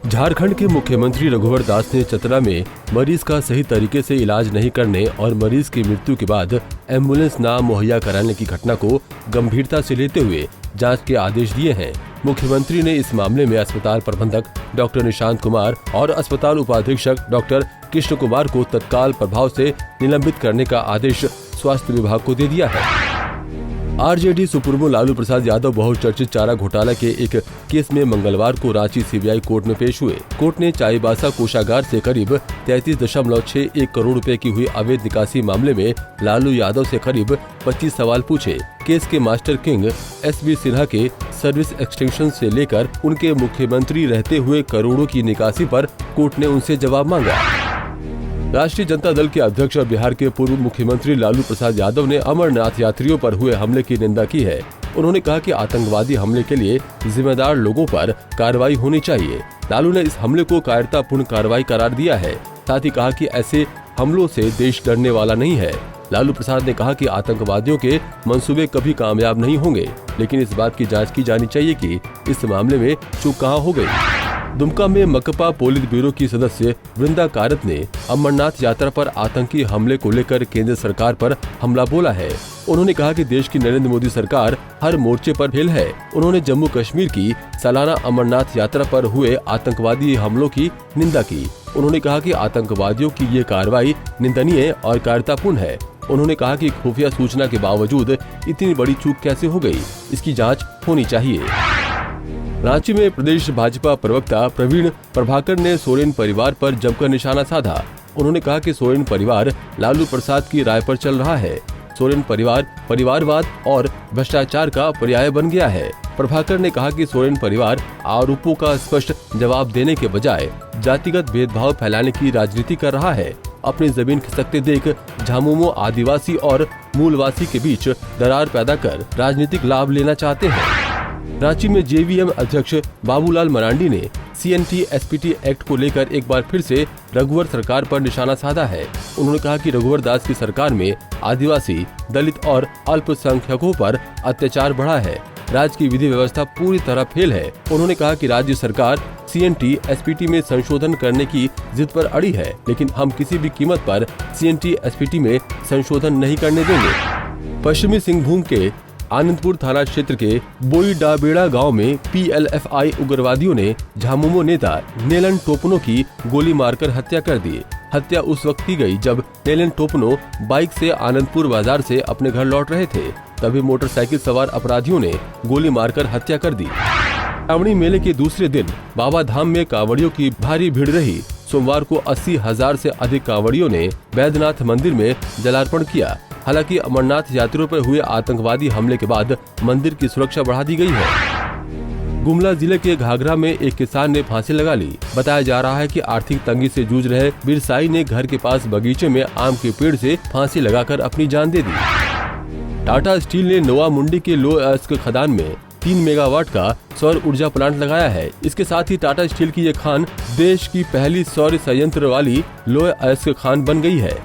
झारखंड के मुख्यमंत्री रघुवर दास ने चतरा में मरीज का सही तरीके से इलाज नहीं करने और मरीज की मृत्यु के बाद एम्बुलेंस ना मुहैया कराने की घटना को गंभीरता से लेते हुए जांच के आदेश दिए हैं। मुख्यमंत्री ने इस मामले में अस्पताल प्रबंधक डॉक्टर निशांत कुमार और अस्पताल उपाधीक्षक डॉक्टर कृष्ण कुमार को तत्काल प्रभाव से निलंबित करने का आदेश स्वास्थ्य विभाग को दे दिया है। आरजेडी सुप्रीमो लालू प्रसाद यादव बहुचर्चित चारा घोटाला के एक केस में मंगलवार को रांची सीबीआई कोर्ट में पेश हुए। कोर्ट ने चाईबासा कोषागार से करीब 33.61 करोड़ रुपए की हुई अवैध निकासी मामले में लालू यादव से करीब 25 सवाल पूछे। केस के मास्टर किंग एसबी सिन्हा के सर्विस एक्सटेंशन से लेकर उनके मुख्यमंत्री रहते हुए करोड़ों की निकासी पर कोर्ट ने उनसे जवाब मांगा। राष्ट्रीय जनता दल के अध्यक्ष और बिहार के पूर्व मुख्यमंत्री लालू प्रसाद यादव ने अमरनाथ यात्रियों पर हुए हमले की निंदा की है। उन्होंने कहा कि आतंकवादी हमले के लिए जिम्मेदार लोगों पर कार्रवाई होनी चाहिए। लालू ने इस हमले को कायरतापूर्ण कार्रवाई करार दिया है। साथ ही कहा कि ऐसे हमलों से देश डरने वाला नहीं है। लालू प्रसाद ने कहा कि आतंकवादियों के मंसूबे कभी कामयाब नहीं होंगे, लेकिन इस बात की जाँच की जानी चाहिए कि इस मामले में चूक कहाँ हो गयी। दुमका में मकपा पोलित ब्यूरो की सदस्य वृंदा कारत ने अमरनाथ यात्रा पर आतंकी हमले को लेकर केंद्र सरकार पर हमला बोला है। उन्होंने कहा कि देश की नरेंद्र मोदी सरकार हर मोर्चे पर फेल है। उन्होंने जम्मू कश्मीर की सालाना अमरनाथ यात्रा पर हुए आतंकवादी हमलों की निंदा की। उन्होंने कहा कि आतंकवादियों की ये कार्रवाई निंदनीय और कायरतापूर्ण है। उन्होंने कहा कि खुफिया सूचना के बावजूद इतनी बड़ी चूक कैसे हो गई, इसकी जाँच होनी चाहिए। रांची में प्रदेश भाजपा प्रवक्ता प्रवीण प्रभाकर ने सोरेन परिवार पर जमकर निशाना साधा। उन्होंने कहा कि सोरेन परिवार लालू प्रसाद की राय पर चल रहा है। सोरेन परिवार परिवारवाद और भ्रष्टाचार का पर्याय बन गया है। प्रभाकर ने कहा कि सोरेन परिवार आरोपों का स्पष्ट जवाब देने के बजाय जातिगत भेदभाव फैलाने की राजनीति कर रहा है। अपनी जमीन खिसकते देख झामुमो आदिवासी और मूलवासी के बीच दरार पैदा कर राजनीतिक लाभ लेना चाहते हैं। रांची में जेवीएम अध्यक्ष बाबूलाल मरांडी ने CNT SPT एक्ट को लेकर एक बार फिर से रघुवर सरकार पर निशाना साधा है। उन्होंने कहा कि रघुवर दास की सरकार में आदिवासी, दलित और अल्पसंख्यकों पर अत्याचार बढ़ा है। राज्य की विधि व्यवस्था पूरी तरह फेल है। उन्होंने कहा कि राज्य सरकार CNT SPT में संशोधन करने की जिद पर अड़ी है, लेकिन हम किसी भी कीमत पर CNT SPT में संशोधन नहीं करने देंगे। पश्चिमी सिंहभूम के आनंदपुर थाना क्षेत्र के बोईडाबेड़ा गांव में PLFI उग्रवादियों ने झामुमो नेता नेलन टोपनो की गोली मारकर हत्या कर दी। हत्या उस वक्त की गई जब नेलन टोपनो बाइक से आनंदपुर बाजार से अपने घर लौट रहे थे। तभी मोटरसाइकिल सवार अपराधियों ने गोली मारकर हत्या कर दी। कांवड़ी मेले के दूसरे दिन बाबा धाम में कांवड़ियों की भारी भीड़ रही। सोमवार को 80,000 से अधिक कांवड़ियों ने बैद्यनाथ मंदिर में जलार्पण किया। हालांकि अमरनाथ यात्रियों पर हुए आतंकवादी हमले के बाद मंदिर की सुरक्षा बढ़ा दी गई है। गुमला जिले के घाघरा में एक किसान ने फांसी लगा ली। बताया जा रहा है कि आर्थिक तंगी से जूझ रहे बिरसाई ने घर के पास बगीचे में आम के पेड़ से फांसी लगाकर अपनी जान दे दी। टाटा स्टील ने नोवा मुंडी के लो अयस्क खदान में 3 मेगावाट का सौर ऊर्जा प्लांट लगाया है। इसके साथ ही टाटा स्टील की ये खान देश की पहली सौर संयंत्र वाली लो अयस्क खान बन गई है।